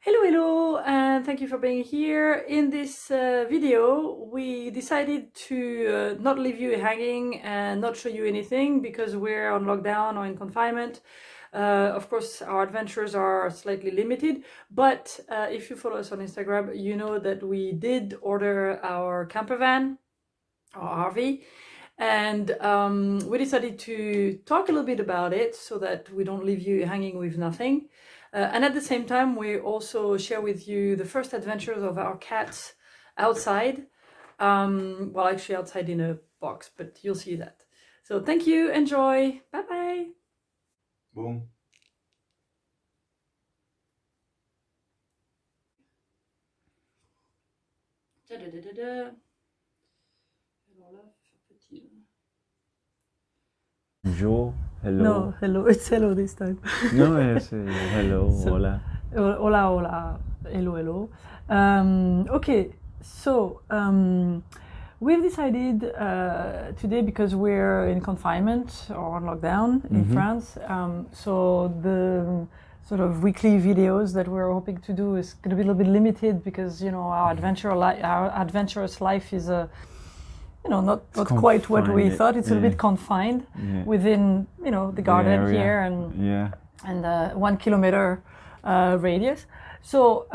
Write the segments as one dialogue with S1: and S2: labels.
S1: Hello, and thank you for being here. In this video, we decided to not leave you hanging and not show you anything because we're on lockdown or in confinement. Of course, our adventures are slightly limited, but if you follow us on Instagram, you know that we did order our campervan or RV, and we decided to talk a little bit about it so that we don't leave you hanging with nothing. And at the same time, we also share with you the first adventures of our cats outside. Well, actually outside in a box, but you'll see that. So thank you, enjoy, bye-bye.
S2: Boom. Bonjour, hello.
S1: No, hello, it's hello this time.
S2: No, es hello,
S1: So-
S2: hola.
S1: Hola, hola, hello, hello. Okay, so we've decided today, because we're in confinement or on lockdown in France, so the sort of weekly videos that we're hoping to do is going to be a little bit limited because, you know, our adventurous life is not quite what we
S2: confined,
S1: thought. It's a little
S2: yeah.
S1: bit confined
S2: Yeah.
S1: within, the garden
S2: area.
S1: here and
S2: Yeah.
S1: 1 kilometer radius. So,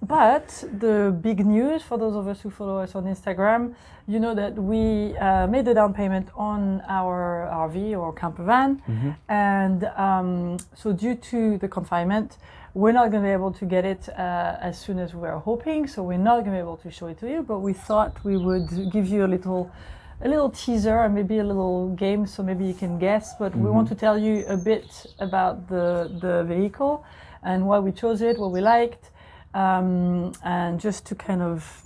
S1: but the big news for those of us who follow us on Instagram, you know that we made the down payment on our RV or campervan, and so due to the confinement, we're not going to be able to get it as soon as we were hoping. So we're not going to be able to show it to you, but we thought we would give you a little teaser and maybe a little game, so maybe you can guess. But we want to tell you a bit about the vehicle and why we chose it, what we liked, and just to kind of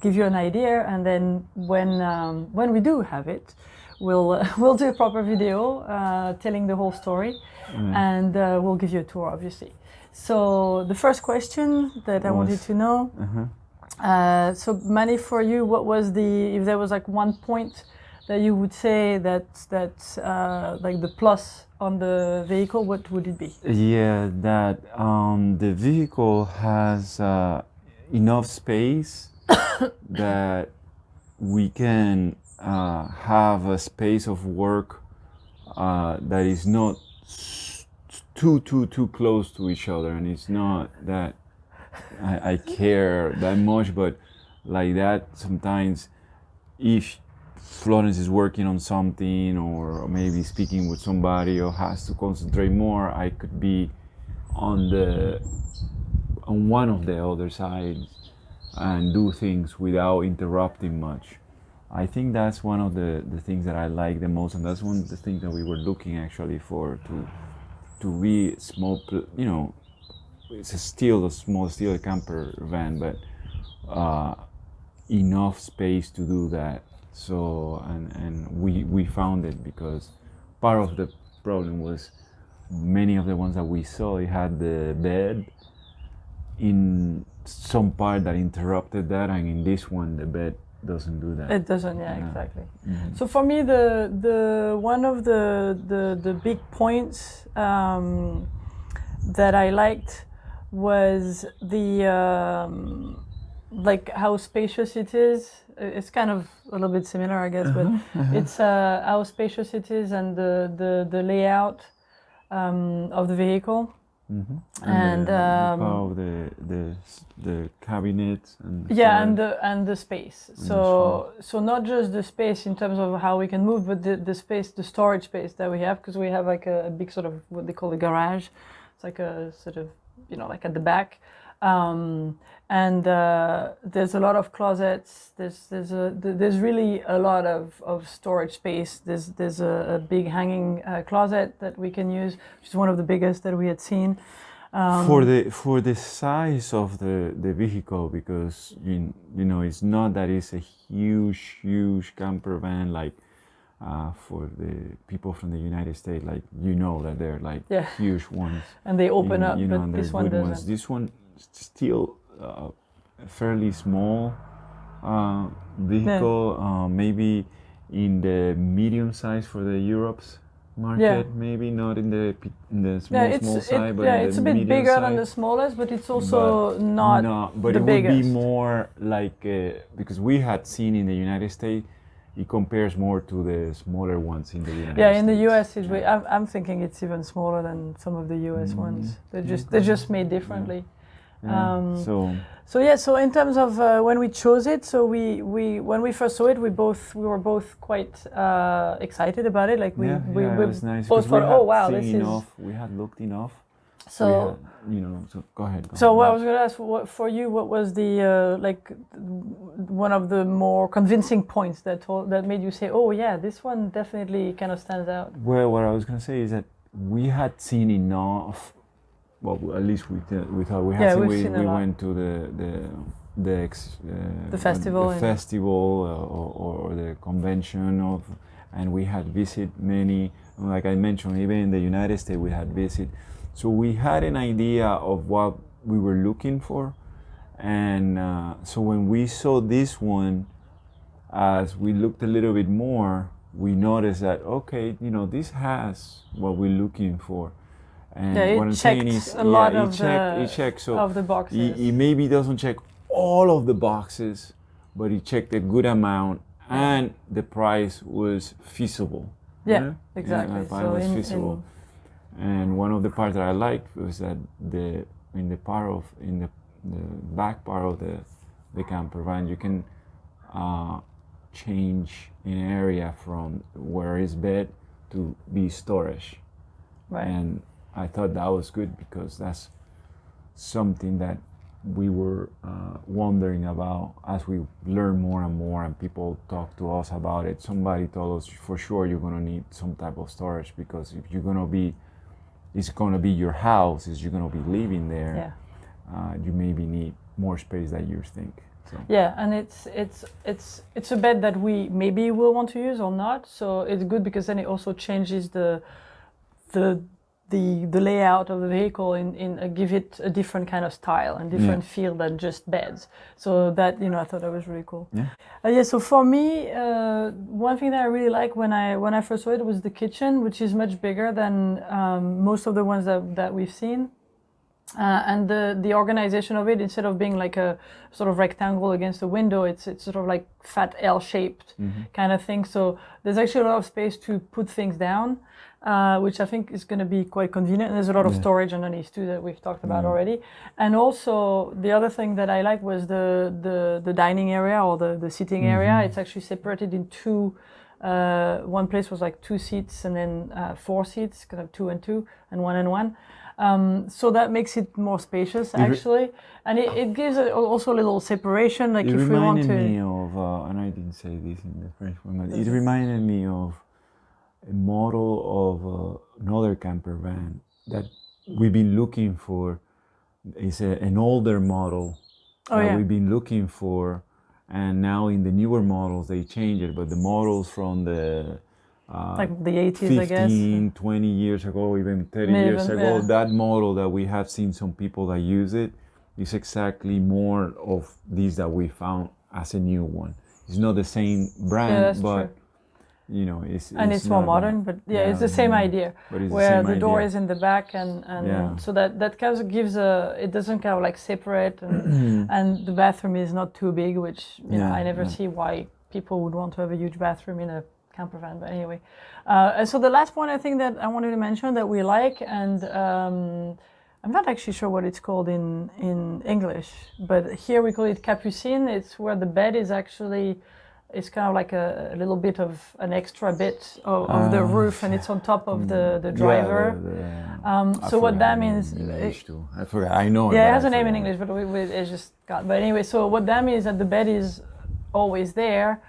S1: give you an idea. And then when we do have it, we'll do a proper video telling the whole story, and we'll give you a tour, obviously. So the first question that I wanted to know. So Manny, for you, what was if there was like one point that you would say that's like the plus on the vehicle, what would it be?
S2: Yeah, that the vehicle has enough space that we can have a space of work that is not too close to each other, and it's not that I care that much, but like that sometimes if Florence is working on something or maybe speaking with somebody or has to concentrate more, I could be on one of the other sides and do things without interrupting much. I think that's one of the things that I like the most, and that's one of the things that we were looking actually for, to be small, it's still a camper van, but enough space to do that. So and we found it, because part of the problem was many of the ones that we saw, it had the bed in some part that interrupted that, and in this one the bed doesn't do that.
S1: It doesn't, exactly. So for me, the one of the big points that I liked was the like how spacious it is. It's kind of a little bit similar, I guess, but it's how spacious it is, and the layout of the vehicle.
S2: And the cabinets and
S1: and the space. So not just the space in terms of how we can move, but the space, the storage space that we have, because we have like a big sort of what they call a garage. It's like a sort of like at the back, and there's a lot of closets. There's really a lot of storage space. There's a big hanging closet that we can use, which is one of the biggest that we had seen.
S2: For the size of the vehicle, because it's not that it's a huge camper van like for the people from the United States, like that they're like huge ones,
S1: and they open up, but
S2: and
S1: this one doesn't.
S2: ones. This one still a fairly small vehicle, maybe in the medium size for the Europes. market, maybe not in the small side, but in
S1: it's
S2: the
S1: a bit
S2: medium
S1: bigger
S2: side.
S1: than the smallest, but it's also not
S2: but
S1: the
S2: it
S1: biggest.
S2: would be more like because we had seen in the United States, it compares more to the smaller ones in the United States.
S1: Yeah, in the US, I'm thinking it's even smaller than some of the US ones. They're just made differently. So in terms of when we chose it, so we when we first saw it, we were both quite excited about it. Like we
S2: it was nice
S1: both thought, oh wow, this is.
S2: We had looked enough.
S1: So
S2: so go ahead.
S1: What I was going to ask for you, what was the one of the more convincing points that made you say, oh yeah, this one definitely kind of stands out?
S2: Well, what I was going to say is that we had seen enough. Well, at least we thought we had seen. We went to the festival or the convention and we had visited many. Like I mentioned, even in the United States, we had visited. So we had an idea of what we were looking for, and so when we saw this one, as we looked a little bit more, we noticed that this has what we're looking for. And what I'm saying is, it checked. So
S1: of the boxes.
S2: He maybe doesn't check all of the boxes, but he checked a good amount, and the price was feasible.
S1: Yeah, exactly.
S2: The price was feasible. And one of the parts that I liked was that in the back part of the camper van, you can change an area from where it's bed to be storage.
S1: Right.
S2: And I thought that was good because that's something that we were wondering about as we learn more and more and people talk to us about it. Somebody told us for sure you're going to need some type of storage because if you're going to be it's going to be your house, is you're going to be living there, you maybe need more space than you think. So.
S1: Yeah, and it's a bed that we maybe will want to use or not. So it's good because then it also changes the layout of the vehicle and give it a different kind of style and different feel than just beds. So that I thought that was really cool.
S2: Yeah.
S1: So for me, one thing that I really like when I first saw it was the kitchen, which is much bigger than most of the ones that we've seen. And the organization of it, instead of being like a sort of rectangle against a window, it's sort of like fat L-shaped kind of thing. So there's actually a lot of space to put things down, which I think is going to be quite convenient. And there's a lot of storage underneath too that we've talked about already. And also the other thing that I like was the dining area or the sitting area. It's actually separated in two. One place was like 2 seats and then 4 seats, kind of 2 and 2 and 1 and 1. So that makes it more spacious actually, and it gives also a little separation. Like if we want to.
S2: It reminded me of, and I didn't say this in the French one, but it reminded me of a model of another camper van that we've been looking for. It's an older model that we've been looking for, and now in the newer models they change it. But the models from the
S1: like the 80s,
S2: 15,
S1: I guess.
S2: 20 years ago, even 30 years ago, that model that we have seen some people that use it is exactly more of these that we found as a new one. It's not the same brand, but true. It's
S1: more modern, but it's the same idea, where the door is in the back and so that kind of gives it doesn't kind of like separate and the bathroom is not too big, which I never see why people would want to have a huge bathroom in a camper van, but anyway. And so the last point I think that I wanted to mention that we like, and I'm not actually sure what it's called in English, but here we call it capucine. It's where the bed is actually, it's kind of like a little bit of an extra bit of the roof, and it's on top of the driver. So what that means...
S2: I forgot, I know.
S1: Yeah, it has a name in English, but it just got... But anyway, so what that means is that the bed is always there.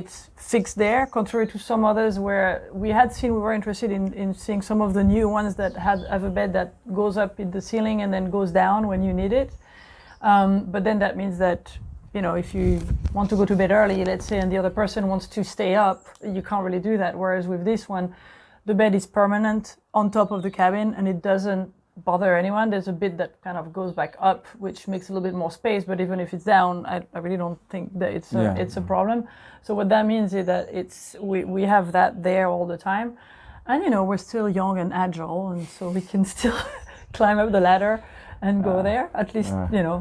S1: It's fixed there, contrary to some others where we were interested in seeing some of the new ones that have a bed that goes up in the ceiling and then goes down when you need it. But then that means that, if you want to go to bed early, let's say, and the other person wants to stay up, you can't really do that. Whereas with this one, the bed is permanent on top of the cabin and it doesn't bother anyone. There's a bit that kind of goes back up, which makes a little bit more space. But even if it's down, I really don't think that it's a problem. So what that means is that we have that there all the time, and we're still young and agile, and so we can still climb up the ladder and go there, at least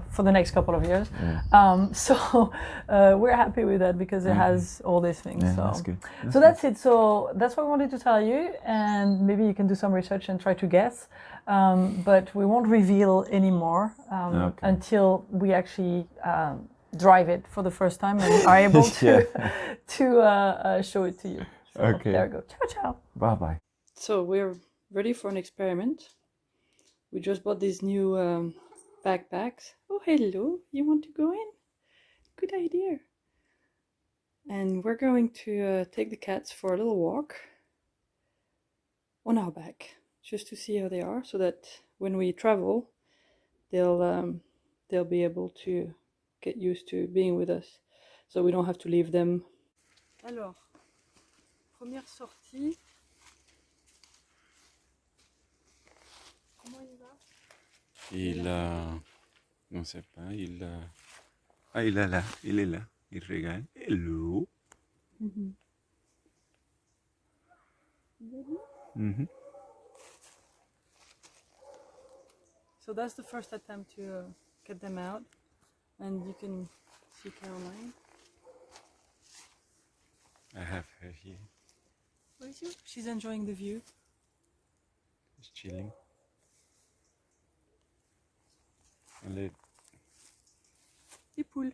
S1: for the next couple of years. So we're happy with that because it has all these things. So
S2: that's good.
S1: That's it. So that's what I wanted to tell you, and maybe you can do some research and try to guess. But we won't reveal anymore until we actually drive it for the first time and are able to show it to you. So
S2: Okay.
S1: There we go. Ciao, ciao.
S2: Bye bye.
S1: So we're ready for an experiment. We just bought these new backpacks. Oh, hello. You want to go in? Good idea. And we're going to take the cats for a little walk on our back, just to see how they are, so that when we travel, they'll be able to get used to being with us, so we don't have to leave them. Alors, première sortie. Comment il va?
S2: Non sais pas, il est là, il regarde. Hello.
S1: So that's the first attempt to get them out, and you can see Caroline.
S2: I have her here.
S1: Where is she? She's enjoying the view.
S2: She's chilling. Les
S1: poules.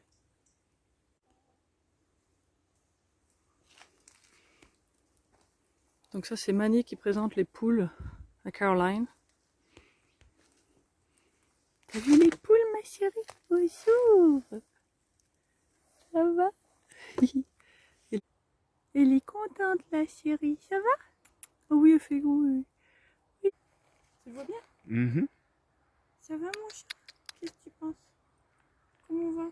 S1: Donc ça c'est Manny qui présente les poules à Caroline. T'as vu les poules ma chérie? Bonjour. Ça va? Elle est contente la chérie, ça va? Oh oui, elle fait gros. Oui. Tu vois bien? Ça va mon chat? Qu'est-ce que tu penses? Comment on va?